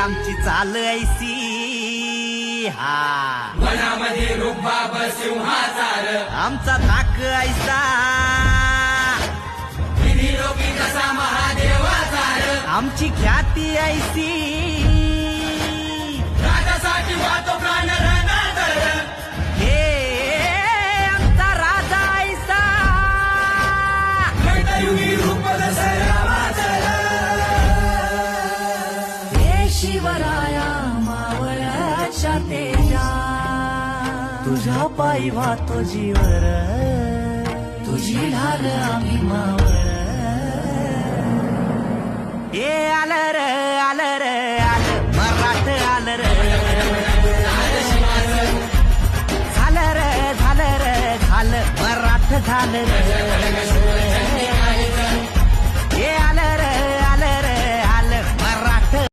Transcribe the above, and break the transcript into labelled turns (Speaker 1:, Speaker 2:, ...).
Speaker 1: आमची चाल ऐसी हा
Speaker 2: वनामध्ये रुबाब सिंहाचार
Speaker 1: आमचा धाक ऐसा
Speaker 2: निरोगी कसा महादेवाचार
Speaker 1: आमची ख्याती ऐसी
Speaker 2: राजासाठी वाहतो प्राण रणातर
Speaker 1: हे आमचा राजा ऐसा
Speaker 2: युगी रूप
Speaker 3: हे शिवराया मावळ्याच्या तेजा तुझ्या पायी वाहतो जीवर तुझी ढाल आम्ही मावळ
Speaker 1: हे आलं र आलं र आलं मराठ आलं र झालं र झालं र झालं मराठ झालं र